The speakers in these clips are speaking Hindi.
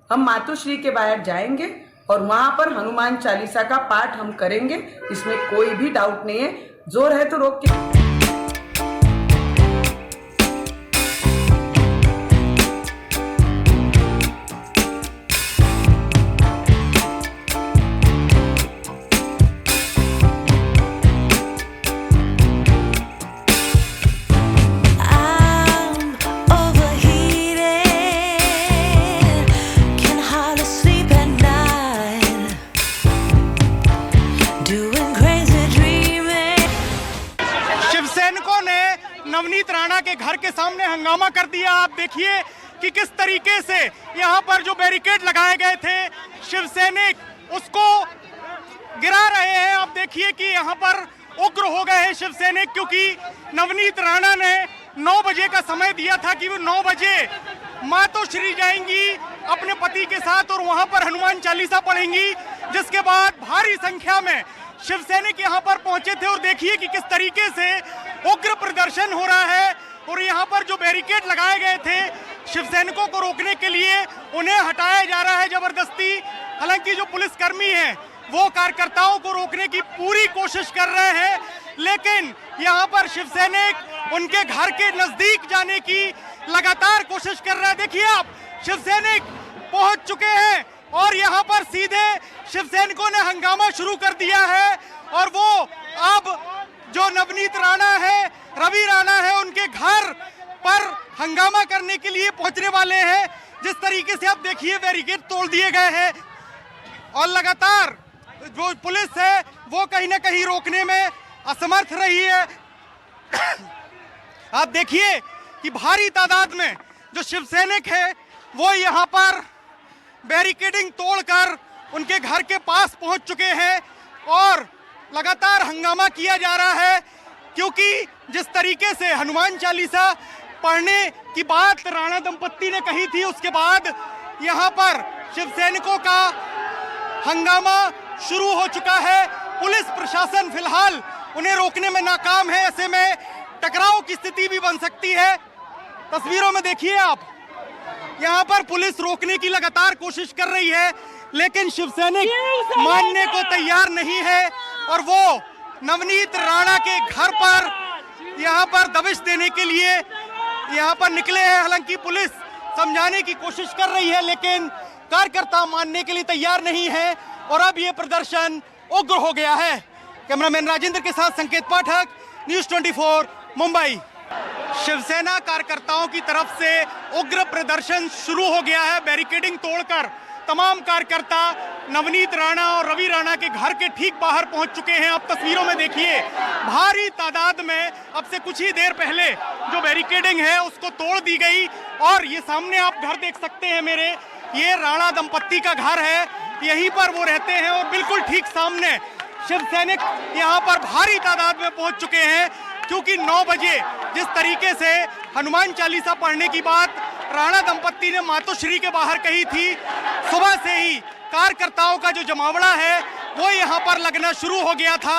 हम मातोश्री के बाहर जाएंगे और वहां पर हनुमान चालीसा का पाठ हम करेंगे, इसमें कोई भी डाउट नहीं है। जोर है तो रोक के नवनीत राणा के घर के सामने हंगामा कर दिया। आप देखिए कि किस तरीके से यहाँ पर जो बैरिकेड लगाए गए थे शिव सैनिक उसको गिरा रहे हैं। आप देखिए कि यहाँ पर उग्र हो गए हैं शिव सैनिक, क्योंकि नवनीत राणा ने 9 बजे का समय दिया था कि वो 9 बजे मातोश्री जाएंगी अपने पति के साथ और वहाँ पर हनुमान चालीसा पढ़ेंगी, जिसके बाद भारी संख्या में शिव सैनिक यहाँ पर पहुंचे थे। और देखिए कि किस तरीके से उग्र प्रदर्शन हो रहा है और यहाँ पर जो बैरिकेड लगाए गए थे शिव सैनिकों को रोकने के लिए उन्हें हटाया जा रहा है जबरदस्ती। हालांकि जो पुलिसकर्मी हैं वो कार्यकर्ताओं को रोकने की पूरी कोशिश कर रहे हैं, लेकिन यहाँ पर शिव सैनिक उनके घर के नजदीक जाने की लगातार कोशिश कर रहा है। देखिए आप, शिव सैनिक पहुंच चुके हैं और यहाँ पर सीधे शिव सैनिकों ने हंगामा शुरू कर दिया है और वो अब जो नवनीत राणा है, रवि राणा है, उनके घर पर हंगामा करने के लिए पहुंचने वाले हैं। जिस तरीके से आप देखिए बैरिकेड तोड़ दिए गए हैं और लगातार जो पुलिस है वो कहीं ना कहीं रोकने में असमर्थ रही है। आप देखिए कि भारी तादाद में जो शिव सैनिक है वो यहाँ पर बैरिकेडिंग तोड़कर उनके घर के पास पहुंच चुके हैं और लगातार हंगामा किया जा रहा है, क्योंकि जिस तरीके से हनुमान चालीसा पढ़ने की बात राणा दंपत्ति ने कही थी, उसके बाद यहाँ पर शिव सैनिकों का हंगामा शुरू हो चुका है। पुलिस प्रशासन फिलहाल उन्हें रोकने में नाकाम है। ऐसे में टकराव की स्थिति भी बन सकती है। तस्वीरों में देखिए आप, यहाँ पर पुलिस रोकने की लगातार कोशिश कर रही है, लेकिन शिव सैनिक मानने को तैयार नहीं है और वो नवनीत राणा के घर पर यहाँ पर दबिश देने के लिए यहाँ पर निकले हैं। हालांकि पुलिस समझाने की कोशिश कर रही है, लेकिन कार्यकर्ता मानने के लिए तैयार नहीं है और अब ये प्रदर्शन उग्र हो गया है। कैमरामैन राजेंद्र के साथ संकेत पाठक, न्यूज़ 24 मुंबई। शिवसेना कार्यकर्ताओं की तरफ से उग्र प्रदर्शन शुरू हो गया है। बैरिकेडिंग तोड़कर तमाम कार्यकर्ता नवनीत राणा और रवि राणा के घर के ठीक बाहर पहुंच चुके हैं। आप तस्वीरों में देखिए, भारी तादाद में अब से कुछ ही देर पहले जो बैरिकेडिंग है उसको तोड़ दी गई और ये सामने आप घर देख सकते हैं मेरे, ये राणा दंपत्ति का घर है, यहीं पर वो रहते हैं और बिल्कुल ठीक सामने शिव सैनिक यहाँ पर भारी तादाद में पहुंच चुके हैं, क्योंकि 9 बजे जिस तरीके से हनुमान चालीसा पढ़ने की बात राणा दंपत्ति ने मातोश्री के बाहर कही थी, सुबह से ही कार्यकर्ताओं का जो जमावड़ा है वो यहाँ पर लगना शुरू हो गया था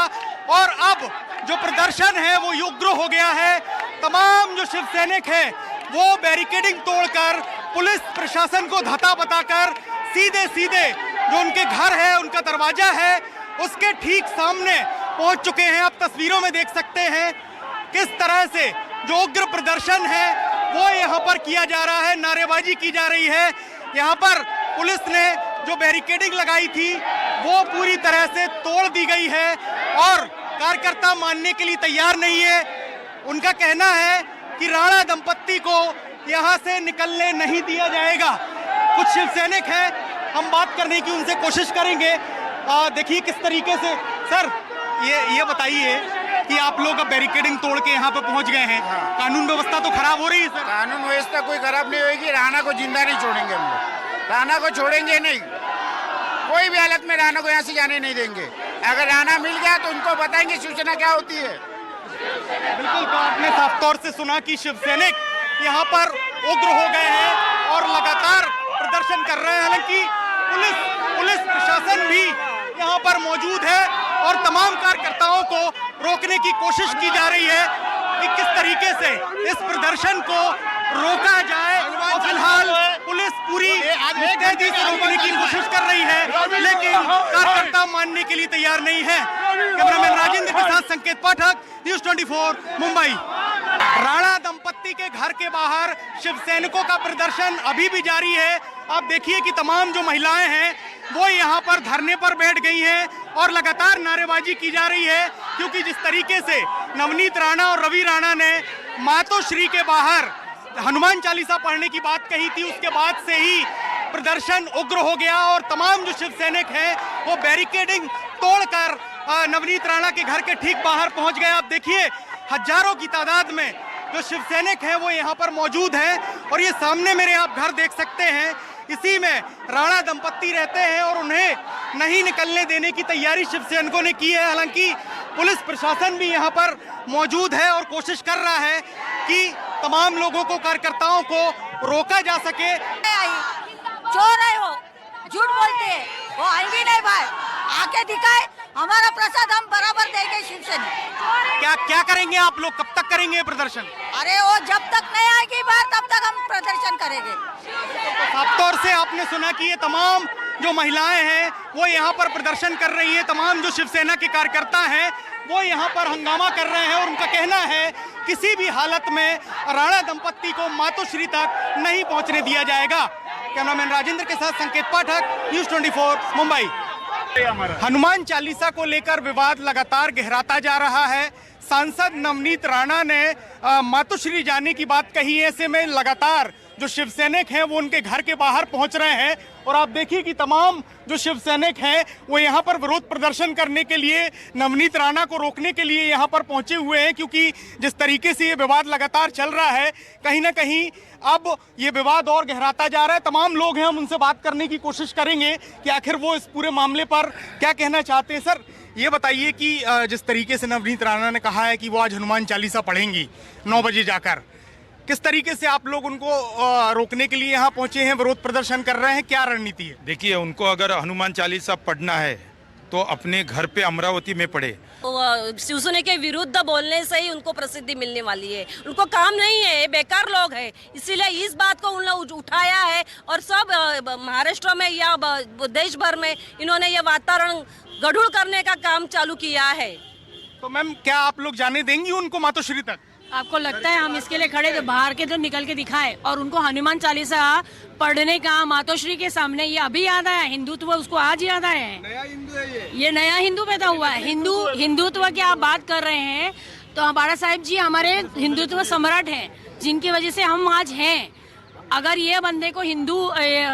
और अब जो प्रदर्शन है वो उग्र हो गया है। तमाम जो शिव सैनिक है वो बैरिकेडिंग तोड़कर पुलिस प्रशासन को धता बताकर सीधे सीधे जो उनके घर है, उनका दरवाजा है, उसके ठीक सामने पहुंच चुके हैं। आप तस्वीरों में देख सकते हैं किस तरह से जो उग्र प्रदर्शन है वो यहाँ पर किया जा रहा है, नारेबाजी की जा रही है। यहाँ पर पुलिस ने जो बैरिकेडिंग लगाई थी वो पूरी तरह से तोड़ दी गई है और कार्यकर्ता मानने के लिए तैयार नहीं है। उनका कहना है कि राणा दंपत्ति को यहाँ से निकलने नहीं दिया जाएगा। कुछ शिव सैनिक हैं, हम बात करने की उनसे कोशिश करेंगे। देखिए किस तरीके से, सर ये बताइए कि आप लोग अब बैरिकेडिंग तोड़ के यहाँ पे पहुँच गए हैं। हाँ। कानून व्यवस्था तो खराब हो रही है सर। कानून व्यवस्था कोई खराब नहीं होगी। राणा को जिंदा नहीं छोड़ेंगे हम लोग, राणा को छोड़ेंगे नहीं, कोई भी हालत में राणा को यहाँ से जाने नहीं देंगे। अगर राणा मिल गया तो उनको बताएंगे शिवसेना क्या होती है। बिल्कुल, तो आपने साफ तौर से सुना कि शिव सैनिक यहाँ पर उग्र हो गए हैं और लगातार प्रदर्शन कर रहे हैं। हालांकि पुलिस प्रशासन भी यहाँ पर मौजूद है और तमाम कार्यकर्ताओं को रोकने की कोशिश की जा रही है कि किस तरीके से इस प्रदर्शन को रोका जाए। और फिलहाल पुलिस पूरी मुस्तैदी से रोकने की कोशिश कर रही है, लेकिन कार्यकर्ता मानने के लिए तैयार नहीं है। कैमरामैन राजेंद्र के साथ संकेत पाठक, न्यूज़ 24 मुंबई। राणा दंपत्ति के घर के बाहर शिवसैनिकों का प्रदर्शन अभी भी जारी है। आप देखिए कि तमाम जो महिलाएं हैं वो यहाँ पर धरने पर बैठ गई हैं और लगातार नारेबाजी की जा रही है, क्योंकि जिस तरीके से नवनीत राणा और रवि राणा ने मातोश्री के बाहर हनुमान चालीसा पढ़ने की बात कही थी, उसके बाद से ही प्रदर्शन उग्र हो गया और तमाम जो शिव सैनिक हैं वो बैरिकेडिंग तोड़कर नवनीत राणा के घर के ठीक बाहर पहुंच गए। आप देखिए हजारों की तादाद में जो शिव सैनिक हैं वो यहाँ पर मौजूद हैं और ये सामने मेरे आप घर देख सकते हैं, इसी में राणा दंपत्ति रहते हैं और उन्हें नहीं निकलने देने की तैयारी शिव सैनिकों ने की है। हालांकि पुलिस प्रशासन भी यहाँ पर मौजूद है और कोशिश कर रहा है कि तमाम लोगों को, कार्यकर्ताओं को रोका जा सके। चोर है वो, झूठ बोलते हैं, वो आएंगे नहीं भाई, आके दिखाए हमारा प्रसाद हम बराबर देंगे शिवसेना। क्या करेंगे आप लोग, कब तक करेंगे प्रदर्शन? अरे वो जब तक नहीं आएगी बाहर तब तक हम प्रदर्शन करेंगे। साफ तौर से आपने सुना कि ये तमाम जो महिलाएं हैं वो यहाँ पर प्रदर्शन कर रही है, तमाम जो शिवसेना के कार्यकर्ता हैं वो यहाँ पर हंगामा कर रहे हैं और उनका कहना है किसी भी हालत में राणा दंपत्ति को मातोश्री तक नहीं पहुँचने दिया जाएगा। कैमरामैन राजेंद्र के साथ संकेत पाठक, न्यूज़ 24 मुंबई। हनुमान चालीसा को लेकर विवाद लगातार गहराता जा रहा है। सांसद नवनीत राणा ने मातोश्री जाने की बात कही है, ऐसे में लगातार जो शिव सैनिक हैं वो उनके घर के बाहर पहुंच रहे हैं और आप देखिए कि तमाम जो शिव सैनिक हैं वो यहाँ पर विरोध प्रदर्शन करने के लिए, नवनीत राणा को रोकने के लिए यहाँ पर पहुंचे हुए हैं, क्योंकि जिस तरीके से ये विवाद लगातार चल रहा है कहीं ना कहीं अब ये विवाद और गहराता जा रहा है। तमाम लोग हैं, हम उनसे बात करने की कोशिश करेंगे कि आखिर वो इस पूरे मामले पर क्या कहना चाहते हैं। सर ये बताइए कि जिस तरीके से नवनीत राणा ने कहा है कि वो आज हनुमान चालीसा पढ़ेंगी 9 बजे जाकर, किस तरीके से आप लोग उनको रोकने के लिए यहाँ पहुंचे हैं, विरोध प्रदर्शन कर रहे हैं, क्या रणनीति है? देखिए, उनको अगर हनुमान चालीसा पढ़ना है तो अपने घर पे अमरावती में पढ़े। शिवसेना के विरुद्ध बोलने से ही उनको प्रसिद्धि मिलने वाली है, उनको काम नहीं है, बेकार लोग हैं, इसीलिए इस बात को उन्होंने उठाया है और सब महाराष्ट्र में या देश भर में इन्होंने ये वातावरण गढ़ूल करने का काम चालू किया है। तो मैम क्या आप लोग जाने देंगी उनको मातोश्री तक? आपको लगता है हम इसके लिए खड़े थे, बाहर के तो निकल के दिखाए और उनको हनुमान चालीसा पढ़ने का मातोश्री के सामने, ये अभी याद आया, हिंदुत्व उसको आज याद आया है। नया हिंदू है ये नया हिंदू पैदा हुआ है। हिंदुत्व की आप बात कर रहे हैं तो बाड़ा साहेब जी हमारे हिंदुत्व सम्राट हैं, जिनकी वजह से हम आज हैं। अगर ये बंदे को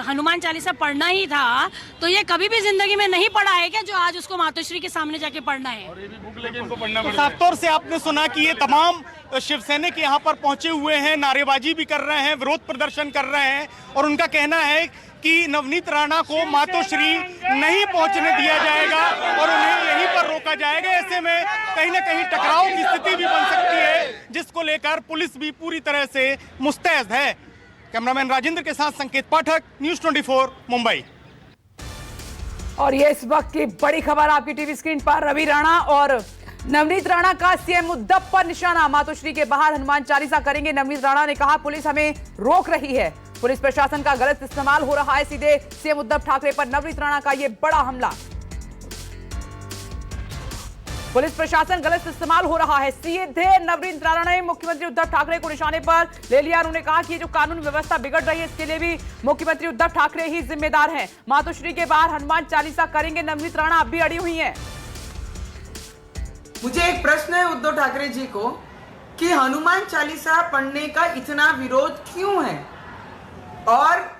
हनुमान चालीसा पढ़ना ही था तो ये कभी भी जिंदगी में नहीं पढ़ा है क्या, जो आज उसको मातोश्री के सामने जाके पढ़ना है। और ये भी भूख लगे इनको पढ़ना पड़ेगा। साफ तौर से आपने सुना कि ये तमाम शिव सैनिक यहाँ पर पहुंचे हुए हैं, नारेबाजी भी कर रहे हैं, विरोध प्रदर्शन कर रहे हैं और उनका कहना है कि नवनीत राणा को मातोश्री नहीं पहुंचने दिया जाएगा और उन्हें यहीं पर रोका जाएगा। ऐसे में कहीं ना कहीं टकराव की स्थिति भी बन सकती है, जिसको लेकर पुलिस भी पूरी तरह से मुस्तैद है। कैमरामैन राजेंद्र के साथ संकेत पाठक, न्यूज़ 24 मुंबई। और ये इस वक्त की बड़ी खबर आपकी टीवी स्क्रीन पर, रवि राणा और नवनीत राणा का सीएम उद्धव पर निशाना। मातोश्री के बाहर हनुमान चालीसा करेंगे नवनीत राणा ने कहा, पुलिस हमें रोक रही है, पुलिस प्रशासन का गलत इस्तेमाल हो रहा है। सीधे सीएम उद्धव ठाकरे पर नवनीत राणा का यह बड़ा हमला। पुलिस प्रशासन गलत इस्तेमाल हो रहा है, सीधे नवनीत राणा ने मुख्यमंत्री उद्धव ठाकरे को निशाने पर ले लिया। उन्होंने कहा कि जो कानून व्यवस्था बिगड़ रही है इसके लिए भी मुख्यमंत्री उद्धव ठाकरे ही जिम्मेदार हैं। मातोश्री के बाहर हनुमान चालीसा करेंगे नवनीत राणा, अब भी अड़ी हुई हैं। मुझे एक प्रश्न है उद्धव ठाकरे जी को कि हनुमान चालीसा पढ़ने का इतना विरोध क्यों है, और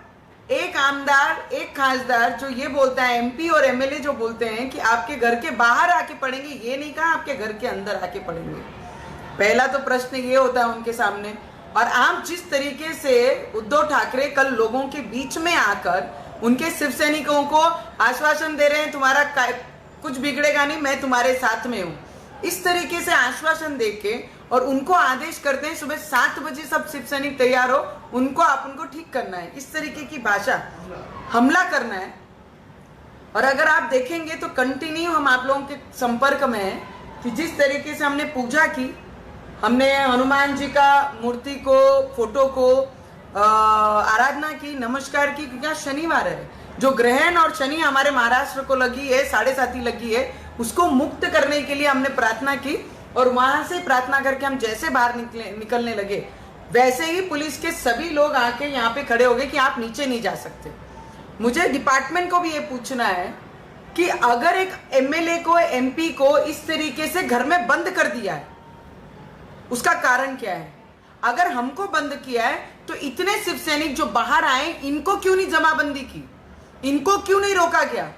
एक आमदार, एक खासदार जो ये बोलता है, एमपी और एमएलए जो बोलते हैं कि आपके घर के बाहर आके पढ़ेंगे, ये नहीं कहा आपके घर के अंदर आके पढ़ेंगे। पहला तो प्रश्न ये होता है उनके सामने। और आप जिस तरीके से उद्धव ठाकरे कल लोगों के बीच में आकर उनके शिव सैनिकों को आश्वासन दे रहे हैं, तुम्हारा कुछ बिगड़ेगा नहीं, मैं तुम्हारे साथ में हूं, इस तरीके से आश्वासन देके और उनको आदेश करते हैं सुबह 7 बजे सब शिव सैनिक तैयार हो, उनको ठीक करना है, इस तरीके की भाषा, हमला करना है। और अगर आप देखेंगे तो कंटिन्यू हम आप लोगों के संपर्क में हैं कि जिस तरीके से हमने पूजा की, हमने हनुमान जी का मूर्ति को, फोटो को आराधना की, नमस्कार की, क्योंकि आज शनिवार है। जो ग्रहण और शनि हमारे महाराष्ट्र को लगी है, 7.5 लगी है, उसको मुक्त करने के लिए हमने प्रार्थना की और वहां से प्रार्थना करके हम जैसे बाहर निकलने लगे वैसे ही पुलिस के सभी लोग आके यहाँ पे खड़े हो गए कि आप नीचे नहीं जा सकते। मुझे डिपार्टमेंट को भी ये पूछना है कि अगर एक एमएलए को, एमपी को इस तरीके से घर में बंद कर दिया है, उसका कारण क्या है? अगर हमको बंद किया है तो इतने शिव सैनिक जो बाहर आए, इनको क्यों नहीं जमाबंदी की? इनको क्यों नहीं रोका गया?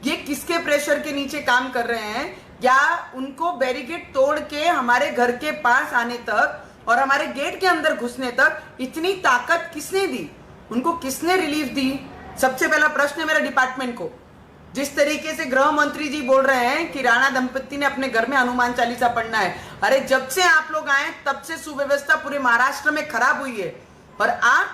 ये किसके प्रेशर के नीचे काम कर रहे हैं? या उनको बैरिकेड तोड़ के हमारे घर के पास आने तक और हमारे गेट के अंदर घुसने तक इतनी ताकत किसने दी? उनको किसने रिलीफ दी? सबसे पहला प्रश्न है मेरा डिपार्टमेंट को। जिस तरीके से गृह मंत्री जी बोल रहे हैं कि राणा दंपत्ति ने अपने घर में हनुमान चालीसा पढ़ना है, अरे जब से आप लोग आए तब से सुव्यवस्था पूरे महाराष्ट्र में खराब हुई है और आप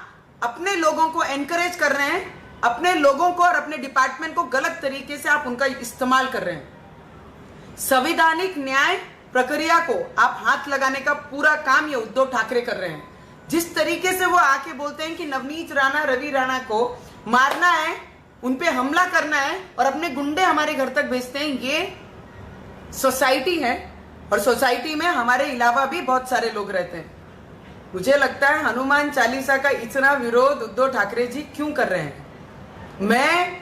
अपने लोगों को एनकरेज कर रहे हैं, अपने लोगों को और अपने डिपार्टमेंट को गलत तरीके से आप उनका इस्तेमाल कर रहे हैं। संवैधानिक न्याय प्रक्रिया को आप हाथ लगाने का पूरा काम ये उद्धव ठाकरे कर रहे हैं। जिस तरीके से वो आके बोलते हैं कि नवनीत राणा, रवि राणा को मारना है, उन पे हमला करना है और अपने गुंडे हमारे घर तक भेजते हैं, ये सोसाइटी है और सोसाइटी में हमारे अलावा भी बहुत सारे लोग रहते हैं। मुझे लगता है हनुमान चालीसा का इतना विरोध उद्धव ठाकरे जी क्यों कर रहे हैं? मैं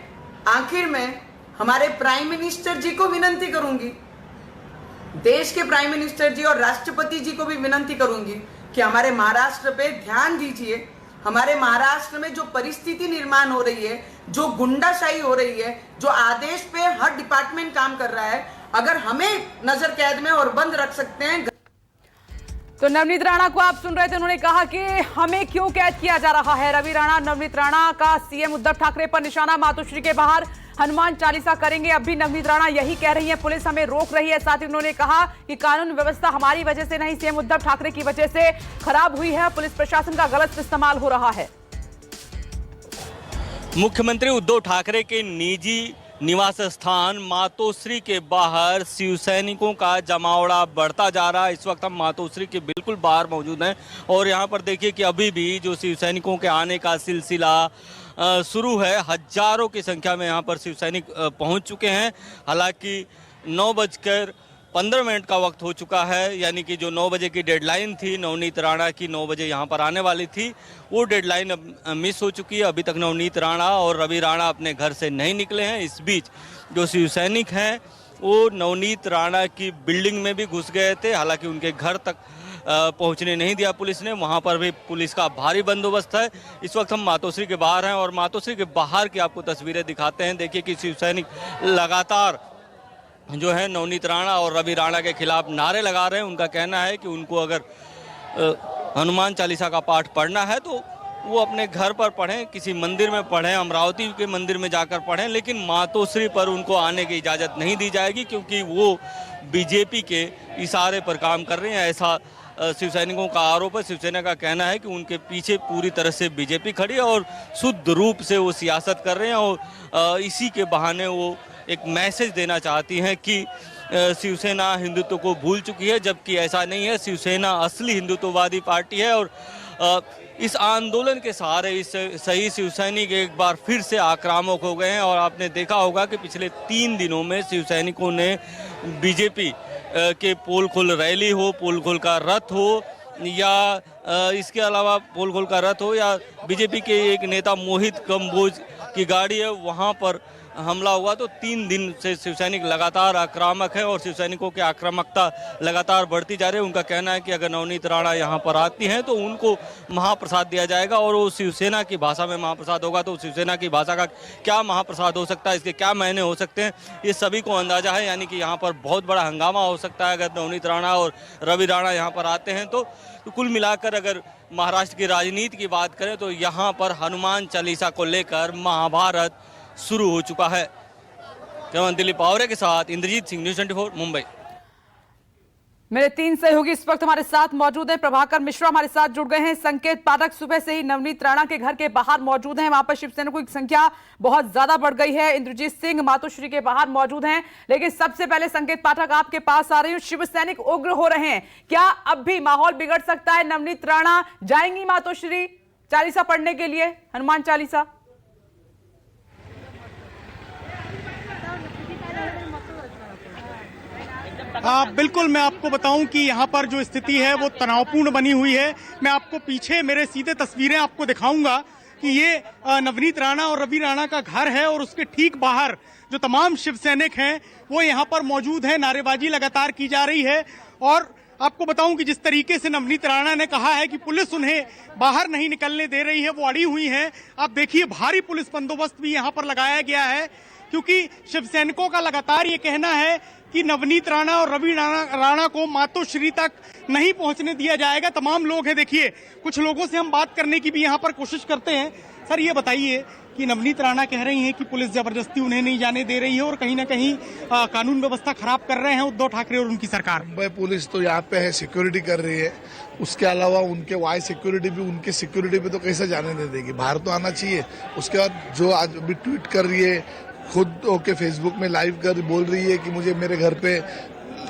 आखिर में हमारे प्राइम मिनिस्टर जी को विनती करूंगी, देश के प्राइम मिनिस्टर जी और राष्ट्रपति जी को भी विनती करूंगी कि हमारे महाराष्ट्र पे ध्यान दीजिए। हमारे महाराष्ट्र में जो परिस्थिति निर्माण हो रही है, जो गुंडाशाही हो रही है, जो आदेश पे हर डिपार्टमेंट काम कर रहा है, अगर हमें नजर कैद में और बंद रख सकते हैं। तो नवनीत राणा को आप सुन रहे थे, उन्होंने कहा कि हमें क्यों कैद किया जा रहा है। रवि राणा, नवनीत राणा का सीएम उद्धव ठाकरे पर निशाना। मातोश्री के बाहर हनुमान चालीसा करेंगे, अब भी नवनीत राणा यही कह रही है। पुलिस हमें रोक रही है। साथ ही उन्होंने कहा कि कानून व्यवस्था हमारी वजह से नहीं, सीएम उद्धव ठाकरे की वजह से खराब हुई है, पुलिस प्रशासन का गलत इस्तेमाल हो रहा है। मुख्यमंत्री उद्धव ठाकरे के निजी निवास स्थान मातोश्री के बाहर शिव सैनिकों का जमावड़ा बढ़ता जा रहा है। इस वक्त हम मातोश्री के बिल्कुल बाहर मौजूद हैं और यहाँ पर देखिए कि अभी भी जो शिव सैनिकों के आने का सिलसिला शुरू है। हजारों की संख्या में यहाँ पर शिव सैनिक पहुँच चुके हैं। हालांकि 9:15 का वक्त हो चुका है, यानी कि जो 9 बजे की डेडलाइन थी नवनीत राणा की, 9 बजे यहाँ पर आने वाली थी, वो डेडलाइन अब मिस हो चुकी है। अभी तक नवनीत राणा और रवि राणा अपने घर से नहीं निकले हैं। इस बीच जो शिव सैनिक हैं वो नवनीत राणा की बिल्डिंग में भी घुस गए थे। हालांकि उनके घर तक पहुंचने नहीं दिया पुलिस ने, वहां पर भी पुलिस का भारी बंदोबस्त है। इस वक्त हम मातोश्री के बाहर हैं और मातोश्री के बाहर की आपको तस्वीरें दिखाते हैं। देखिए कि शिव सैनिक लगातार जो है नवनीत राणा और रवि राणा के खिलाफ नारे लगा रहे हैं। उनका कहना है कि उनको अगर हनुमान चालीसा का पाठ पढ़ना है तो वो अपने घर पर पढ़ें, किसी मंदिर में पढ़ें, अमरावती के मंदिर में जाकर पढ़ें, लेकिन मातोश्री पर उनको आने की इजाज़त नहीं दी जाएगी क्योंकि वो बीजेपी के इशारे पर काम कर रहे हैं। ऐसा शिव सैनिकों का आरोप है। शिवसेना का कहना है कि उनके पीछे पूरी तरह से बीजेपी खड़ी है और शुद्ध रूप से वो सियासत कर रहे हैं और इसी के बहाने वो एक मैसेज देना चाहती हैं कि शिवसेना हिंदुत्व को भूल चुकी है, जबकि ऐसा नहीं है। शिवसेना असली हिंदुत्ववादी पार्टी है और इस आंदोलन के सहारे इस सही शिव सैनिक एक बार फिर से आक्रामक हो गए हैं। और आपने देखा होगा कि पिछले 3 दिनों में शिव सैनिकों ने बीजेपी के पोल खोल रैली हो, पोल खोल का रथ हो या इसके अलावा पोल खोल का रथ हो या बीजेपी के एक नेता मोहित कंबोज की गाड़ी है, वहाँ पर हमला हुआ। तो 3 दिन से शिव सैनिक लगातार आक्रामक है और शिव सैनिकों की आक्रामकता लगातार बढ़ती जा रही है। उनका कहना है कि अगर नवनीत राणा यहाँ पर आती हैं तो उनको महाप्रसाद दिया जाएगा और वो शिवसेना की भाषा में महाप्रसाद होगा। तो शिवसेना की भाषा का क्या महाप्रसाद हो सकता है, इसके क्या मायने हो सकते हैं, ये सभी को अंदाजा है। यानी कि यहाँ पर बहुत बड़ा हंगामा हो सकता है अगर नवनीत राणा और रवि राणा यहाँ पर आते हैं तो कुल मिलाकर अगर महाराष्ट्र की राजनीति की बात करें तो यहाँ पर हनुमान चालीसा को लेकर महाभारत शुरू हो चुका है। कैमरामैन दिलीप पावरे के साथ इंद्रजीत सिंह, न्यूज़ 24 मुंबई। मेरे 3 सहयोगी इस वक्त हमारे साथ मौजूद हैं। प्रभाकर मिश्रा हमारे साथ जुड़ गए हैं। संकेत पाठक सुबह से ही नवनीत राणा के घर के बाहर मौजूद हैं। वहां पर शिवसैनिकों की संख्या बहुत ज्यादा बढ़ गई है। इंद्रजीत सिंह मातोश्री के बाहर मौजूद हैं। लेकिन सबसे पहले संकेत पाठक आपके पास आ रही हूं। शिवसैनिक उग्र हो रहे हैं, क्या अब भी माहौल बिगड़ सकता है? नवनीत राणा जाएंगी मातोश्री चालीसा पढ़ने के लिए, हनुमान चालीसा? बिल्कुल, मैं आपको बताऊं कि यहाँ पर जो स्थिति है वो तनावपूर्ण बनी हुई है। मैं आपको पीछे मेरे सीधे तस्वीरें आपको दिखाऊंगा कि ये नवनीत राणा और रवि राणा का घर है और उसके ठीक बाहर जो तमाम शिव सैनिक हैं वो यहाँ पर मौजूद है। नारेबाजी लगातार की जा रही है और आपको बताऊं कि जिस तरीके से नवनीत राणा ने कहा है कि पुलिस उन्हें बाहर नहीं निकलने दे रही है, वो अड़ी हुई है। आप देखिए, भारी पुलिस बंदोबस्त भी यहाँ पर लगाया गया है क्योंकि शिव सैनिकों का लगातार ये कहना है कि नवनीत राणा और रवि राणा को मातोश्री तक नहीं पहुंचने दिया जाएगा। तमाम लोग हैं, देखिए कुछ लोगों से हम बात करने की भी यहाँ पर कोशिश करते हैं। सर, ये बताइए कि नवनीत राणा कह रही हैं कि पुलिस जबरदस्ती उन्हें नहीं जाने दे रही है और कहीं ना कहीं कानून व्यवस्था खराब कर रहे हैं उद्धव ठाकरे और उनकी सरकार। मुंबई पुलिस तो यहाँ पे है, सिक्योरिटी कर रही है। उसके अलावा उनके वाई सिक्योरिटी भी, उनकी सिक्योरिटी पे तो कैसे जाने दे देगी? बाहर तो आना चाहिए। उसके बाद जो आज अभी ट्वीट कर रही है, खुद होके फेसबुक में लाइव कर बोल रही है कि मुझे मेरे घर पे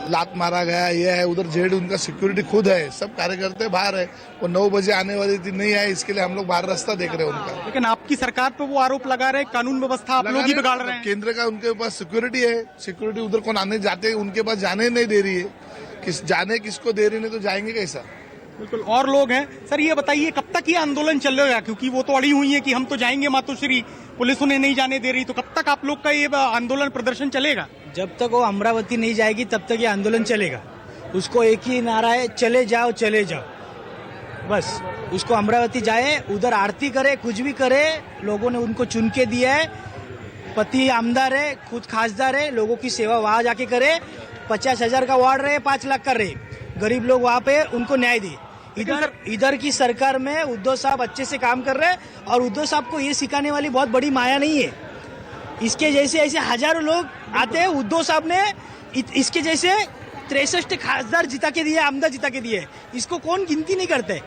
लात मारा गया, ये है उधर जेड, उनका सिक्योरिटी खुद है, सब कार्यकर्ता बाहर है। वो 9 बजे आने वाली थी, नहीं आए, इसके लिए हम लोग बाहर रास्ता देख रहे हैं उनका। लेकिन आपकी सरकार पे वो आरोप लगा रहे हैं कानून व्यवस्था आप लोग ही बिगाड़ रहे हैं। केंद्र का उनके पास सिक्योरिटी है, सिक्योरिटी उधर कौन आने जाते, उनके पास जाने नहीं दे रही है। जाने किसको दे रही, नहीं तो जाएंगे कैसा? बिल्कुल, और लोग हैं। सर, ये बताइए कब तक ये आंदोलन चलेगा? क्योंकि वो तो अड़ी हुई है कि हम तो जाएंगे मातोश्री, पुलिस उन्हें नहीं जाने दे रही, तो कब तक आप लोग का ये आंदोलन प्रदर्शन चलेगा? जब तक वो अमरावती नहीं जाएगी तब तक ये आंदोलन चलेगा। उसको एक ही नारा है, चले जाओ चले जाओ। बस उसको अमरावती जाए, उधर आरती करे, कुछ भी करे। लोगों ने उनको चुन के दिया है, पति आमदार है, खुद खासदार है, लोगों की सेवा वहां जाके करे। 50,000 का वार्ड रहे, 5 लाख का रहे, गरीब लोग वहां पे उनको न्याय दे। इधर की सरकार में उद्धव साहब अच्छे से काम कर रहे हैं और उद्धव साहब को ये सिखाने वाली बहुत बड़ी माया नहीं है। इसके जैसे ऐसे हजारों लोग आते हैं। उद्धव साहब ने इसके जैसे 63 खासदार जिता के दिए, आमदार जिता के दिए, इसको कौन गिनती नहीं करते।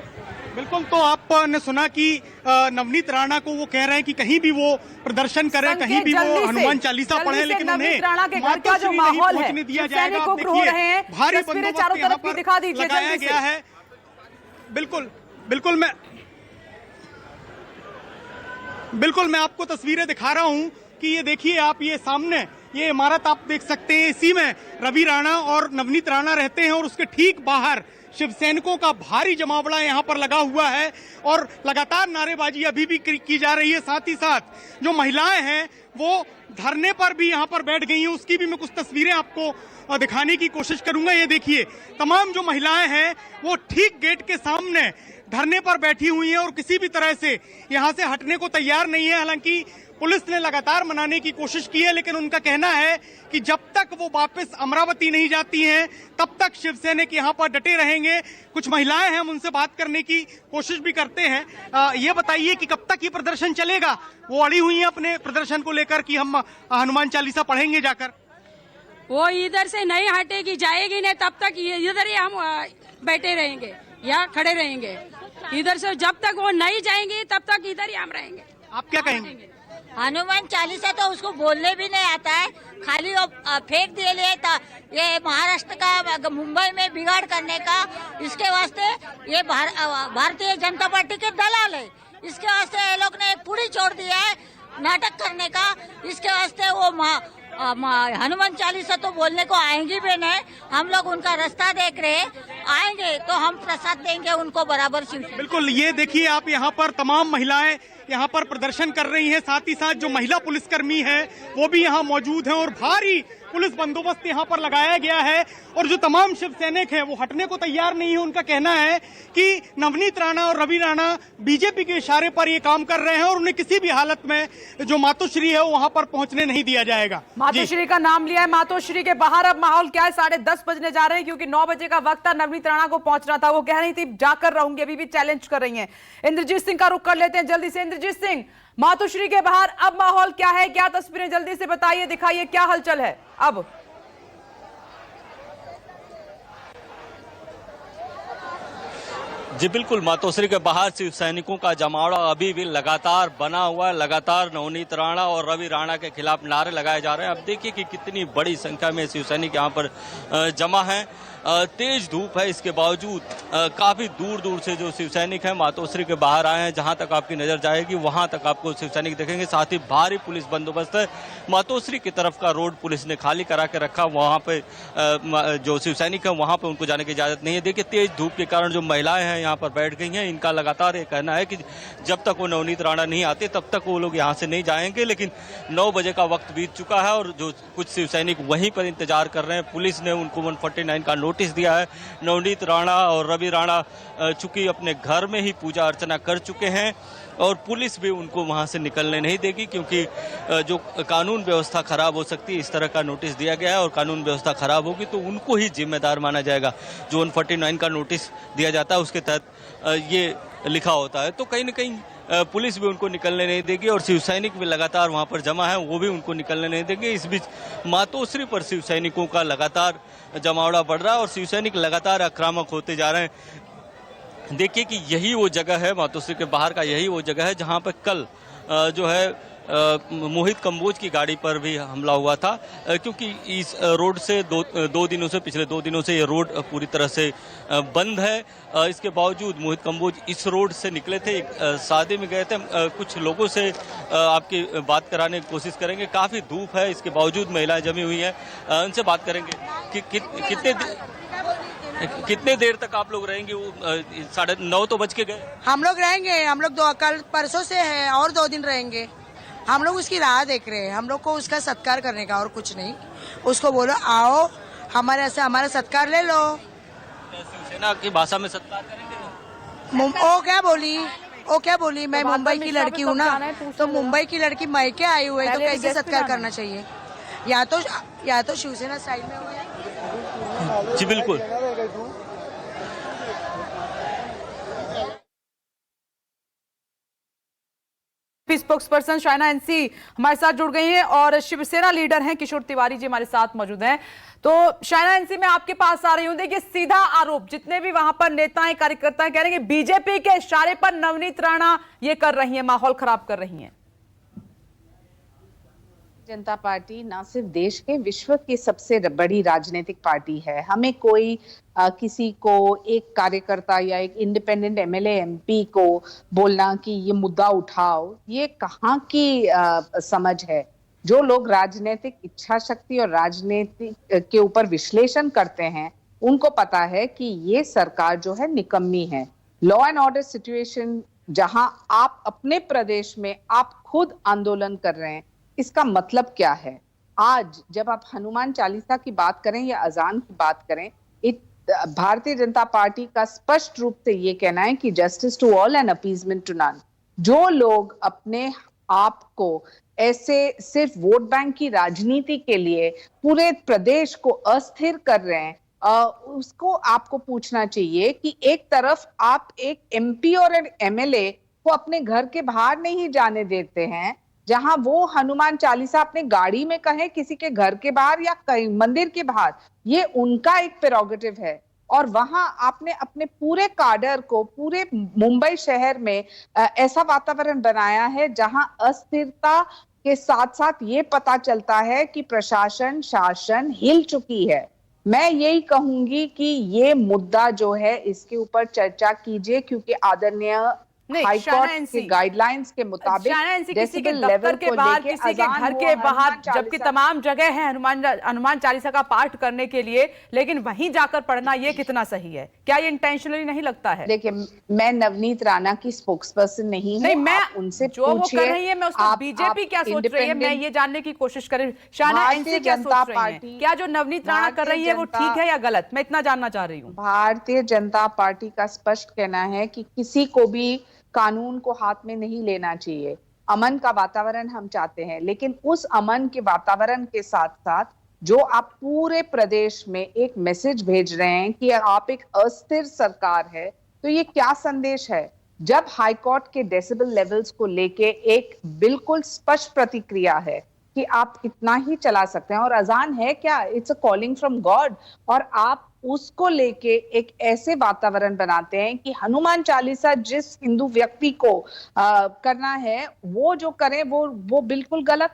बिल्कुल, तो आपने सुना कि नवनीत राणा को वो कह रहे हैं कि कहीं भी वो प्रदर्शन करें, कहीं भी वो हनुमान चालीसा पढ़े, लेकिन उन्हें राणा के घर का जो माहौल है, दिया जाएगा। भारी बंदोबस्त चारों तरफ की दिखा दीजिए लगाया गया है। बिल्कुल मैं आपको तस्वीरें दिखा रहा हूं कि ये देखिए आप, ये सामने ये इमारत आप देख सकते हैं। इसी में रवि राणा और नवनीत राणा रहते हैं और उसके ठीक बाहर शिव सैनिकों का भारी जमावड़ा यहाँ पर लगा हुआ है और लगातार नारेबाजी अभी भी की जा रही है। साथ ही साथ जो महिलाएं हैं वो धरने पर भी यहाँ पर बैठ गई हैं। उसकी भी मैं कुछ तस्वीरें आपको दिखाने की कोशिश करूंगा। ये देखिए, तमाम जो महिलाएं हैं वो ठीक गेट के सामने धरने पर बैठी हुई हैं और किसी भी तरह से यहाँ से हटने को तैयार नहीं है। हालांकि पुलिस ने लगातार मनाने की कोशिश की है, लेकिन उनका कहना है कि जब तक वो वापस अमरावती नहीं जाती हैं तब तक शिव सैनिक यहाँ पर डटे रहेंगे। कुछ महिलाएं हैं, हम उनसे बात करने की कोशिश भी करते हैं। ये बताइए कि कब तक ये प्रदर्शन चलेगा? वो अड़ी हुई हैं अपने प्रदर्शन को लेकर कि हम हनुमान चालीसा पढ़ेंगे जाकर। वो इधर से नहीं हटेगी, जाएगी नहीं, तब तक इधर ही हम बैठे रहेंगे या खड़े रहेंगे। इधर से जब तक वो नहीं जाएंगी तब तक इधर ही हम रहेंगे। आप क्या कहेंगे? हनुमान चालीसा तो उसको बोलने भी नहीं आता है, खाली वो फेंक दिए ये महाराष्ट्र का मुंबई में बिगाड़ करने का। इसके वास्ते ये भारतीय जनता पार्टी के दलाल है। इसके वास्ते ये लोग ने एक पुड़ी छोड़ दिया है नाटक करने का। इसके वास्ते वो हनुमान चालीसा तो बोलने को आएंगी भी नहीं। हम लोग उनका रास्ता देख रहे हैं, आएंगे तो हम प्रसाद देंगे उनको बराबर। बिल्कुल, ये देखिए आप, यहाँ पर तमाम महिलाएं यहाँ पर प्रदर्शन कर रही हैं। साथ ही साथ जो महिला पुलिसकर्मी है वो भी यहाँ मौजूद हैं और भारी पुलिस बंदोबस्त यहाँ पर लगाया गया है। और जो तमाम शिव सैनिक हैं वो हटने को तैयार नहीं है। उनका कहना है कि नवनीत राणा और रवि राणा बीजेपी के इशारे पर ये काम कर रहे हैं और उन्हें किसी भी हालत में जो मातोश्री है वहां पर पहुंचने नहीं दिया जाएगा। मातोश्री का नाम लिया है। मातोश्री के बाहर अब माहौल क्या है? 10:30 बजने जा रहे हैं क्योंकि 9 बजे का वक्त था। नवनीत राणा को पहुंचना था, वो कह रही थी जाकर रहूंगी, अभी भी चैलेंज कर रही है। इंद्रजीत सिंह का रुख कर लेते हैं जल्दी से। इंद्रजीत सिंह, मातोश्री के बाहर अब माहौल क्या है? क्या तस्वीरें जल्दी से बताइए, दिखाइए, क्या हलचल है अब? जी बिल्कुल, मातोश्री के बाहर शिव सैनिकों का जमावड़ा अभी भी लगातार बना हुआ है। लगातार नवनीत राणा और रवि राणा के खिलाफ नारे लगाए जा रहे हैं। अब देखिए कि कितनी बड़ी संख्या में शिव सैनिक यहाँ पर जमा हैं। तेज धूप है, इसके बावजूद काफी दूर दूर से जो शिव सैनिक हैं मातोश्री के बाहर आए हैं। जहां तक आपकी नजर जाएगी वहां तक आपको शिव सैनिक देखेंगे। साथ ही भारी पुलिस बंदोबस्त है। मातोश्री की तरफ का रोड पुलिस ने खाली करा के रखा। वहां पे जो शिव सैनिक है वहां पे उनको जाने की इजाजत नहीं है। देखिए तेज धूप के कारण जो महिलाएं हैं यहाँ पर बैठ गई हैं। इनका लगातार ये कहना है कि जब तक वो नवनीत राणा नहीं आते तब तक वो लोग यहाँ से नहीं जाएंगे। लेकिन 9 बजे का वक्त बीत चुका है और जो कुछ शिव सैनिक वहीं पर इंतजार कर रहे हैं। पुलिस ने उनको 149 का नोटिस दिया है। नवनीत राणा और रवि राणा चूंकि अपने घर में ही पूजा अर्चना कर चुके हैं और पुलिस भी उनको वहां से निकलने नहीं देगी, क्योंकि जो कानून व्यवस्था खराब हो सकती है, इस तरह का नोटिस दिया गया है और कानून व्यवस्था खराब होगी तो उनको ही जिम्मेदार माना जाएगा। जो 149 का नोटिस दिया जाता है उसके तहत ये लिखा होता है। तो कहीं ना कहीं पुलिस भी उनको निकलने नहीं देगी और शिव सैनिक भी लगातार वहां पर जमा है, वो भी उनको निकलने नहीं देंगे। इस बीच मातोश्री पर शिव सैनिकों का लगातार जमावड़ा बढ़ रहा है और शिव सैनिक लगातार आक्रामक होते जा रहे हैं। देखिए कि यही वो जगह है, मातोश्री के बाहर का यही वो जगह है जहां पर कल जो है मोहित कंबोज की गाड़ी पर भी हमला हुआ था, क्योंकि इस रोड से पिछले 2 दिनों से ये रोड पूरी तरह से बंद है। इसके बावजूद मोहित कंबोज इस रोड से निकले थे, एक शादी में गए थे। कुछ लोगों से आपकी बात कराने की कोशिश करेंगे। काफ़ी धूप है, इसके बावजूद महिलाएं जमी हुई हैं, उनसे बात करेंगे कि कितने देर तक आप लोग रहेंगे? 9:30 तो बज के गए। हम लोग रहेंगे, हम लोग कल परसों से है और 2 दिन रहेंगे। हम लोग उसकी राह देख रहे हैं। हम लोग को उसका सत्कार करने का और कुछ नहीं। उसको बोलो आओ हमारे से हमारा सत्कार ले लो। शिवसेना की भाषा में सत्कार करेंगे। वो क्या बोली मैं मुंबई की लड़की हूँ ना, तो मुंबई की लड़की मायके आई हुई तो कैसे सत्कार करना चाहिए? या तो शिवसेना स्टाइल में हुए। जी बिल्कुल। स्पोक्सपर्सन शाइना एनसी हमारे साथ जुड़ गई हैं और शिवसेना लीडर हैं किशोर तिवारी जी हमारे साथ मौजूद हैं। तो शाइना एनसी मैं आपके पास आ रही हूं। देखिए सीधा आरोप जितने भी वहां पर नेताएं कार्यकर्ता कह रहे हैं कि बीजेपी के इशारे पर नवनीत राणा ये कर रही है, माहौल खराब कर रही है। जनता पार्टी ना सिर्फ देश के विश्व की सबसे बड़ी राजनीतिक पार्टी है। हमें कोई किसी को एक कार्यकर्ता या एक इंडिपेंडेंट एमएलए एमपी को बोलना कि ये मुद्दा उठाओ, ये कहाँ की समझ है? जो लोग राजनीतिक इच्छा शक्ति और राजनीति के ऊपर विश्लेषण करते हैं उनको पता है कि ये सरकार जो है निकम्मी है। लॉ एंड ऑर्डर सिचुएशन जहां आप अपने प्रदेश में आप खुद आंदोलन कर रहे हैं, इसका मतलब क्या है? आज जब आप हनुमान चालीसा की बात करें या अजान की बात करें, भारतीय जनता पार्टी का स्पष्ट रूप से ये कहना है कि justice to all and appeasement to none. जो लोग अपने आप को ऐसे सिर्फ वोट बैंक की राजनीति के लिए पूरे प्रदेश को अस्थिर कर रहे हैं, उसको आपको पूछना चाहिए कि एक तरफ आप एक एमपी और एक एमएलए को अपने घर के बाहर नहीं जाने देते हैं, जहां वो हनुमान चालीसा अपने गाड़ी में कहे, किसी के घर के बाहर या मंदिर के बाहर, ये उनका एक प्रेरोगेटिव है। और वहां आपने अपने पूरे काडर को पूरे मुंबई शहर में ऐसा वातावरण बनाया है जहां अस्थिरता के साथ साथ ये पता चलता है कि प्रशासन शासन हिल चुकी है। मैं यही कहूंगी कि ये मुद्दा जो है इसके ऊपर चर्चा कीजिए, क्योंकि आदरणीय हाई कोर्ट के गाइडलाइंस के मुताबिक किसी के दफ्तर के बाहर, किसी के घर के बाहर, जबकि तमाम जगह है हनुमान चालीसा का पाठ करने के लिए, लेकिन वहीं जाकर पढ़ना ये कितना सही है? क्या ये इंटेंशनली नहीं लगता है? देखिए, मैं नवनीत राणा की स्पोक्सपर्सन नहीं हूं। मैं उनसे जो वो कर रही है मैं उसको बीजेपी क्या सोच रही है मैं ये जानने की कोशिश कर रही हूँ। शाइना एनसी क्या सोच रही है? क्या जो नवनीत राणा कर रही है वो ठीक है या गलत? मैं इतना जानना चाह रही हूँ। भारतीय जनता पार्टी का स्पष्ट कहना है कि किसी को भी कानून को हाथ में नहीं लेना चाहिए। अमन का वातावरण हम चाहते हैं, लेकिन उस अमन के वातावरण के साथ साथ जो आप पूरे प्रदेश में एक मैसेज भेज रहे हैं कि आप एक अस्थिर सरकार है, तो ये क्या संदेश है? जब हाई कोर्ट के डेसिबल लेवल्स को लेके एक बिल्कुल स्पष्ट प्रतिक्रिया है कि आप इतना ही चला सकते हैं, और अजान है क्या? It's a calling from God. और आप उसको लेके एक ऐसे वातावरण बनाते हैं कि हनुमान चालीसा जिस हिंदू व्यक्ति को करना है वो जो करे वो बिल्कुल गलत,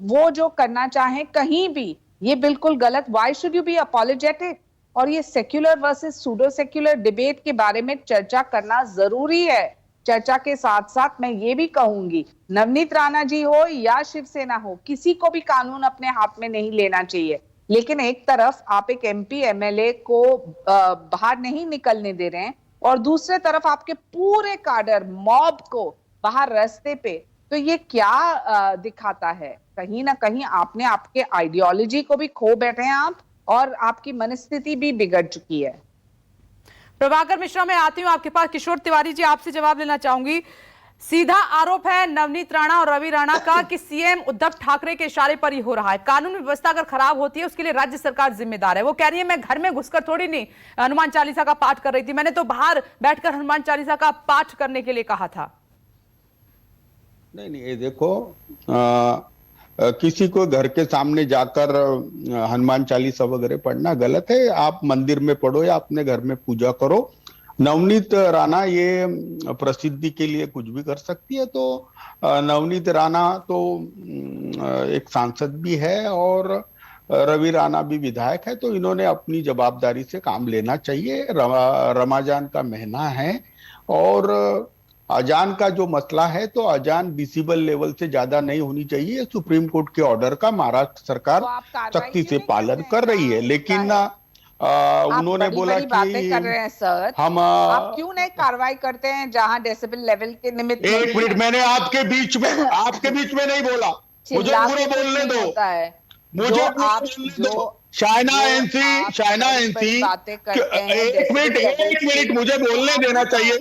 वो जो करना चाहे कहीं भी ये बिल्कुल गलत। Why should you be apologetic? और ये secular versus pseudo secular debate के बारे में चर्चा करना जरूरी है। चर्चा के साथ साथ मैं ये भी कहूंगी, नवनीत राणा जी हो या शिवसेना हो, किसी को भी कानून अपने हाथ में नहीं लेना चाहिए। लेकिन एक तरफ आप एक एमपी एमएलए को बाहर नहीं निकलने दे रहे हैं और दूसरे तरफ आपके पूरे काडर मॉब को बाहर रास्ते पे, तो ये क्या दिखाता है? कहीं ना कहीं आपने आपके आइडियोलॉजी को भी खो बैठे हैं आप, और आपकी मनस्थिति भी बिगड़ चुकी है। प्रभाकर मिश्रा, मैं आती हूं आपके पास। किशोर तिवारी जी, आपसे जवाब लेना चाहूंगी। सीधा आरोप है नवनीत राणा और रवि राणा का कि सीएम उद्धव ठाकरे के इशारे पर ही हो रहा है। कानून व्यवस्था अगर खराब होती है उसके लिए राज्य सरकार जिम्मेदार है। वो कह रही है मैं घर में घुसकर थोड़ी नहीं हनुमान चालीसा का पाठ कर रही थी, मैंने तो बाहर बैठकर हनुमान चालीसा का पाठ करने के लिए कहा था। नहीं, ये देखो, किसी को घर के सामने जाकर हनुमान चालीसा वगैरह पढ़ना गलत है। आप मंदिर में पढ़ो या अपने घर में पूजा करो। नवनीत राणा ये प्रसिद्धि के लिए कुछ भी कर सकती है, तो नवनीत राणा तो एक सांसद भी है और रवि राणा भी विधायक है, तो इन्होंने अपनी जवाबदारी से काम लेना चाहिए। रमजान का महीना है और अजान का जो मसला है, तो अजान डिसिबल लेवल से ज्यादा नहीं होनी चाहिए। सुप्रीम कोर्ट के ऑर्डर का महाराष्ट्र सरकार सख्ती से पालन कर रही है, लेकिन उन्होंने बोला कि बातें कर रहे हैं सर, हम आप क्यों नहीं कार्रवाई करते हैं जहां डेसिबल लेवल के निमित्त? एक मिनट, मैंने आपके बीच में नहीं बोला, मुझे पूरा बोलने दो, मुझे बोलने दो। शायना एनसी एक मिनट मुझे बोलने देना चाहिए।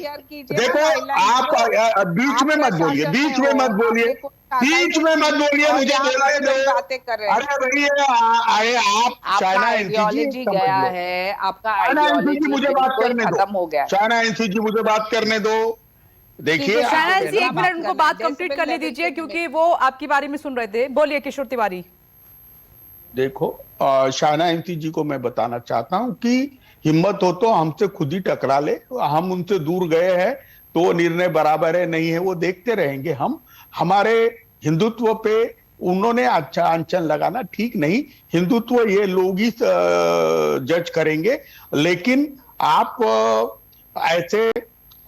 देखो, आप बीच में मत बोलिए, मुझे बोलने दो। अरे भैया, आप शायना एनसी गया है, आपका आइडियोलॉजी मुझे बात करने दो। खत्म हो गया। शायना एनसी जी मुझे बात करने दो। देखिए, शायना एनसी, एक मिनट उनको बात कंप्लीट करने दीजिए, क्योंकि वो आपकी बारे में सुन रहे थे। बोलिए किशोर तिवारी। देखो, शायना एनसी जी को मैं बताना चाहता हूं कि हिम्मत हो तो हमसे खुद ही टकरा ले। हम उनसे दूर गए हैं तो निर्णय बराबर है नहीं है वो देखते रहेंगे। हम हमारे हिंदुत्व पे उन्होंने अच्छा आंचन लगाना ठीक नहीं, हिंदुत्व ये लोग ही जज करेंगे। लेकिन आप ऐसे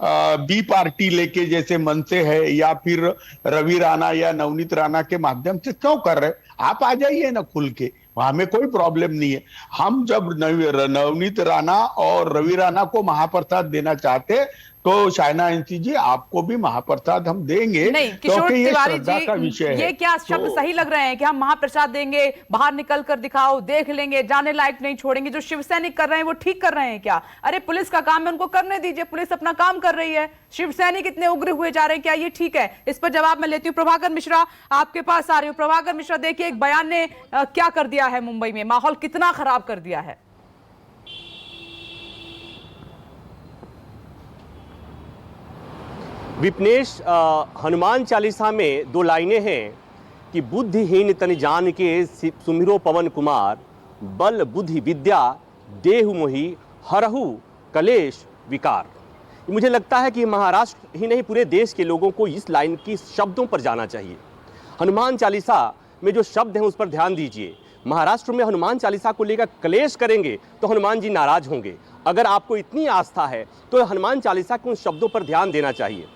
बी पार्टी लेके जैसे मन से है या फिर रवि राणा या नवनीत राणा के माध्यम से क्यों कर रहे? आप आ जाइए ना खुल के, हमें कोई प्रॉब्लम नहीं है। हम जब नवनीत राणा और रवि राणा को महाप्रसाद देना चाहते तो शायना एनसी जी आपको भी महाप्रसाद हम देंगे। नहीं किशोर तिवारी जी, ये क्या शब्द सही लग रहे हैं कि हम महाप्रसाद देंगे, बाहर निकल कर दिखाओ, देख लेंगे, जाने लायक नहीं छोड़ेंगे? जो शिवसैनिक कर रहे हैं वो ठीक कर रहे हैं क्या? अरे पुलिस का काम है, उनको करने दीजिए, पुलिस अपना काम कर रही है। शिवसैनिक इतने उग्र हुए जा रहे हैं, क्या ये ठीक है? इस पर जवाब मैं लेती हूँ। प्रभाकर मिश्रा, आपके पास आ रही हूँ। प्रभाकर मिश्रा, देखिए एक बयान ने क्या कर दिया है, मुंबई में माहौल कितना खराब कर दिया है। विपनेश, हनुमान चालीसा में दो लाइनें हैं कि बुद्धिहीन तन जान के सुमिरो पवन कुमार, बल बुद्धि विद्या देहु मोहि हरहु कलेश विकार। मुझे लगता है कि महाराष्ट्र ही नहीं पूरे देश के लोगों को इस लाइन की शब्दों पर जाना चाहिए। हनुमान चालीसा में जो शब्द हैं उस पर ध्यान दीजिए। महाराष्ट्र में हनुमान चालीसा को लेकर कलेश करेंगे तो हनुमान जी नाराज होंगे। अगर आपको इतनी आस्था है तो हनुमान चालीसा के उन शब्दों पर ध्यान देना चाहिए।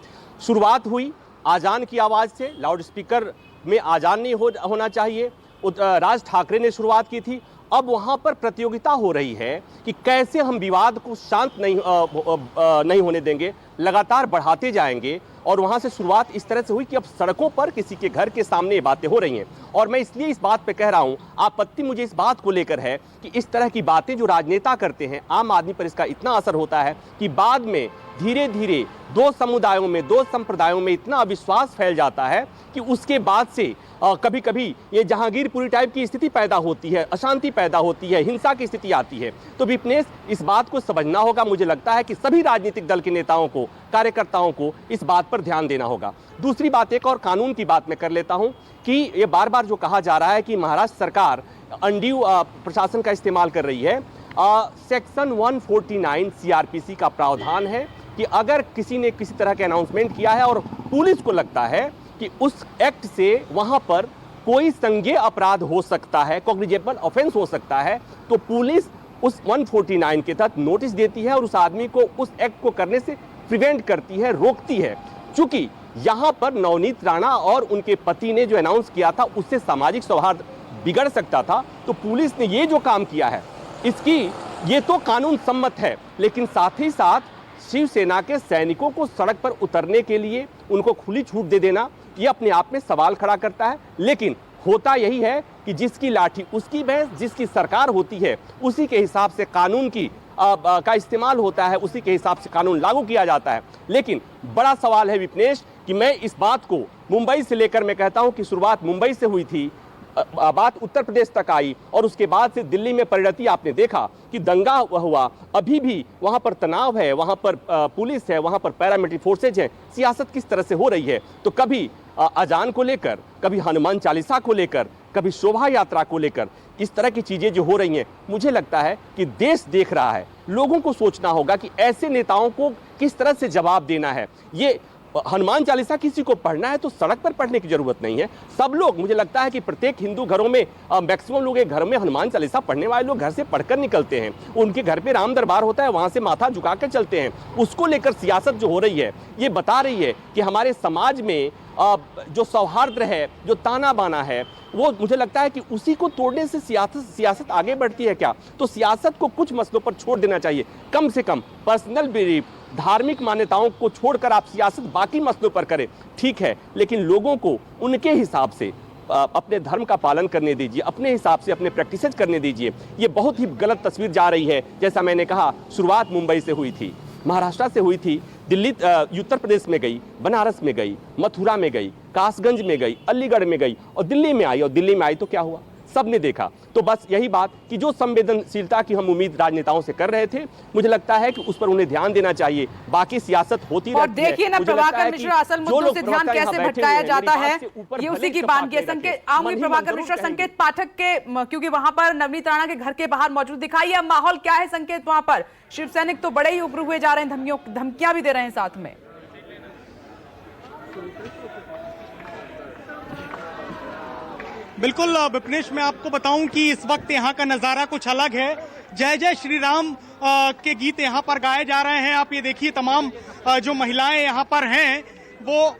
शुरुआत हुई आजान की आवाज़ से, लाउड स्पीकर में आजान नहीं होना चाहिए। राज ठाकरे ने शुरुआत की थी। अब वहाँ पर प्रतियोगिता हो रही है कि कैसे हम विवाद को शांत नहीं होने देंगे, लगातार बढ़ाते जाएंगे। और वहाँ से शुरुआत इस तरह से हुई कि अब सड़कों पर किसी के घर के सामने ये बातें हो रही हैं। और मैं इसलिए इस बात पे कह रहा हूँ, आपत्ति मुझे इस बात को लेकर है कि इस तरह की बातें जो राजनेता करते हैं, आम आदमी पर इसका इतना असर होता है कि बाद में धीरे धीरे दो समुदायों में, दो संप्रदायों में इतना अविश्वास फैल जाता है कि उसके बाद से कभी कभी ये जहांगीरपुरी टाइप की स्थिति पैदा होती है, अशांति पैदा होती है, हिंसा की स्थिति आती है। तो विपनेश, इस बात को समझना होगा। मुझे लगता है कि सभी राजनीतिक दल के नेताओं को, कार्यकर्ताओं को इस बात पर ध्यान देना होगा। दूसरी बात, एक और कानून की बात मैं कर लेता हूं कि ये बार बार जो कहा जा रहा है कि महाराष्ट्र सरकार अनड्यू प्रशासन का इस्तेमाल कर रही है। सेक्शन 149 सीआरपीसी का प्रावधान है कि अगर किसी ने किसी तरह के अनाउंसमेंट किया है और पुलिस को लगता है कि उस एक्ट से वहां पर कोई संज्ञेय अपराध हो सकता है, कॉग्निजेबल ऑफेंस हो सकता है, तो पुलिस उस 149 के तहत नोटिस देती है और उस आदमी को उस एक्ट को करने से प्रिवेंट करती है, रोकती है। चूंकि यहां पर नवनीत राणा और उनके पति ने जो अनाउंस किया था उससे सामाजिक सौहार्द बिगड़ सकता था, तो पुलिस ने ये जो काम किया है इसकी ये तो कानून सम्मत है, लेकिन साथ ही साथ शिवसेना के सैनिकों को सड़क पर उतरने के लिए उनको खुली छूट दे देना ये अपने आप में सवाल खड़ा करता है। लेकिन होता यही है कि जिसकी लाठी उसकी भैंस, जिसकी सरकार होती है उसी के हिसाब से कानून की का इस्तेमाल होता है, उसी के हिसाब से कानून लागू किया जाता है। लेकिन बड़ा सवाल है विपनेश कि मैं इस बात को मुंबई से लेकर मैं कहता हूं कि शुरुआत मुंबई से हुई थी, बात उत्तर प्रदेश तक आई और उसके बाद से दिल्ली में परिणति आपने देखा कि दंगा हुआ, अभी भी वहां पर तनाव है, वहां पर पुलिस है, वहां पर पैरामिलिट्री फोर्सेज है। सियासत किस तरह से हो रही है, तो कभी अजान को लेकर, कभी हनुमान चालीसा को लेकर, कभी शोभा यात्रा को लेकर, इस तरह की चीजें जो हो रही हैं, मुझे लगता है कि देश देख रहा है, लोगों को सोचना होगा कि ऐसे नेताओं को किस तरह से जवाब देना है। ये हनुमान चालीसा किसी को पढ़ना है तो सड़क पर पढ़ने की जरूरत नहीं है। सब लोग, मुझे लगता है कि प्रत्येक हिंदू घरों में मैक्सिमम लोग एक घर में हनुमान चालीसा पढ़ने वाले लोग घर से पढ़कर निकलते हैं। उनके घर पे राम दरबार होता है, वहां से माथा झुकाकर चलते हैं। उसको लेकर सियासत जो हो रही है ये बता रही है कि हमारे समाज में जो सौहार्द है, जो ताना बाना है, वो मुझे लगता है कि उसी को तोड़ने से सियासत आगे बढ़ती है क्या। तो सियासत को कुछ मसलों पर छोड़ देना चाहिए, कम से कम पर्सनल बिलीफ, धार्मिक मान्यताओं को छोड़कर आप सियासत बाकी मसलों पर करें, ठीक है, लेकिन लोगों को उनके हिसाब से अपने धर्म का पालन करने दीजिए, अपने हिसाब से अपने प्रैक्टिसेज करने दीजिए। ये बहुत ही गलत तस्वीर जा रही है। जैसा मैंने कहा, शुरुआत मुंबई से हुई थी, महाराष्ट्र से हुई थी, दिल्ली उत्तर प्रदेश में गई, बनारस में गई, मथुरा में गई, कासगंज में गई, अलीगढ़ में गई और दिल्ली में आई। और दिल्ली में आई तो क्या हुआ, सबने देखा। तो बस यही बात कि जो संवेदनशीलता की हम उम्मीद राजनेताओं से कर रहे थे, मुझे लगता है कि उस पर उन्हें ध्यान देना चाहिए। बाकी सियासत होती रहती है। और देखिए ना प्रभाकर मिश्रा, असल मुद्दों से ध्यान कैसे भटकाया जाता है, ये उसी की बानगी है। संकेत आऊंगी प्रभाकर मिश्रा, संकेत पाठक के, क्योंकि वहां पर नवनीत राणा के घर के बाहर मौजूद दिखाई है, माहौल क्या है संकेत वहां पर? शिव सैनिक तो बड़े ही उग्र हुए जा रहे हैं, धमकियां भी दे रहे हैं साथ में। बिल्कुल विपनेश, मैं आपको बताऊं कि इस वक्त यहाँ का नज़ारा कुछ अलग है। जय जय श्री राम के गीत यहाँ पर गाए जा रहे हैं। आप ये देखिए, तमाम जो महिलाएं यहाँ पर हैं वो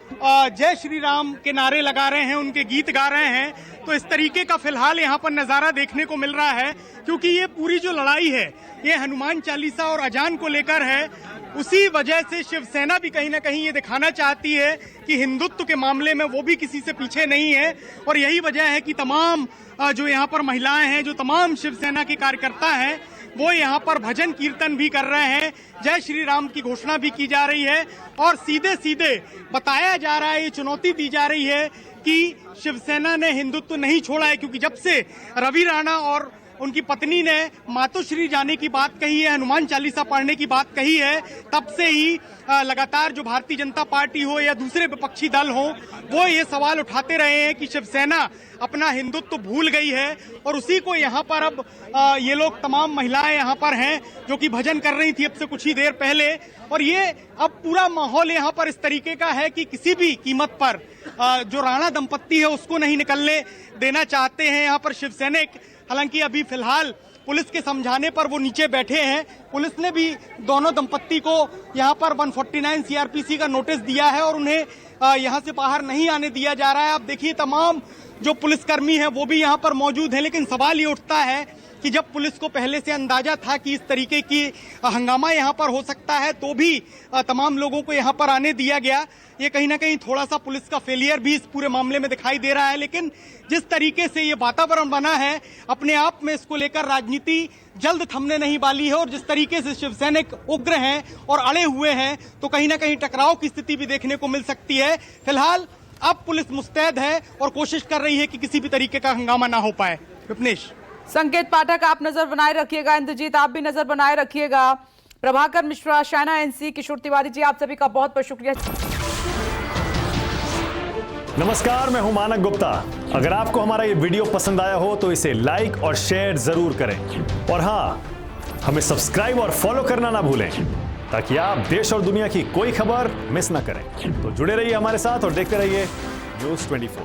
जय श्री राम के नारे लगा रहे हैं, उनके गीत गा रहे हैं। तो इस तरीके का फिलहाल यहाँ पर नज़ारा देखने को मिल रहा है, क्योंकि ये पूरी जो लड़ाई है ये हनुमान चालीसा और अजान को लेकर है। उसी वजह से शिवसेना भी कहीं ना कहीं ये दिखाना चाहती है कि हिंदुत्व के मामले में वो भी किसी से पीछे नहीं है। और यही वजह है कि तमाम जो यहाँ पर महिलाएं हैं, जो तमाम शिवसेना के कार्यकर्ता हैं, वो यहाँ पर भजन कीर्तन भी कर रहे हैं, जय श्री राम की घोषणा भी की जा रही है। और सीधे सीधे बताया जा रहा है, ये चुनौती दी जा रही है कि शिवसेना ने हिंदुत्व नहीं छोड़ा है, क्योंकि जब से रवि राणा और उनकी पत्नी ने मातोश्री जाने की बात कही है, हनुमान चालीसा पढ़ने की बात कही है, तब से ही लगातार जो भारतीय जनता पार्टी हो या दूसरे विपक्षी दल हो, वो ये सवाल उठाते रहे हैं कि शिवसेना अपना हिंदुत्व भूल गई है। और उसी को यहाँ पर अब ये लोग, तमाम महिलाएं यहाँ पर हैं जो कि भजन कर रही थी अब से कुछ ही देर पहले। और ये अब पूरा माहौल यहाँ पर इस तरीके का है कि किसी भी कीमत पर जो राणा दंपत्ति है उसको नहीं निकलने देना चाहते हैं यहाँ पर शिव सैनिक। हालांकि अभी फिलहाल पुलिस के समझाने पर वो नीचे बैठे हैं। पुलिस ने भी दोनों दंपत्ति को यहाँ पर 149 सीआरपीसी का नोटिस दिया है और उन्हें यहाँ से बाहर नहीं आने दिया जा रहा है। आप देखिए, तमाम जो पुलिसकर्मी हैं वो भी यहाँ पर मौजूद हैं। लेकिन सवाल ये उठता है कि जब पुलिस को पहले से अंदाजा था कि इस तरीके की हंगामा यहाँ पर हो सकता है, तो भी तमाम लोगों को यहाँ पर आने दिया गया। ये कहीं ना कहीं थोड़ा सा पुलिस का फेलियर भी इस पूरे मामले में दिखाई दे रहा है। लेकिन जिस तरीके से ये वातावरण बना है, अपने आप में इसको लेकर राजनीति जल्द थमने नहीं वाली है। और जिस तरीके से शिव सैनिक उग्र हैं और अड़े हुए हैं, तो कहीं ना कहीं टकराव की स्थिति भी देखने को मिल सकती है। फिलहाल अब पुलिस मुस्तैद है और कोशिश कर रही है कि किसी भी तरीके का हंगामा ना हो पाए। विपनेश, संकेत पाठक आप नजर बनाए रखिएगा, इंद्रजीत आप भी नजर बनाए रखिएगा, प्रभाकर मिश्रा, शायना एनसी, किशोर तिवारी जी, आप सभी का बहुत बहुत शुक्रिया। नमस्कार, मैं हूं मानक गुप्ता। अगर आपको हमारा ये वीडियो पसंद आया हो तो इसे लाइक और शेयर जरूर करें। और हां, हमें सब्सक्राइब और फॉलो करना ना भूलें ताकि आप देश और दुनिया की कोई खबर मिस ना करें। तो जुड़े रहिए हमारे साथ और देखते रहिए News 24।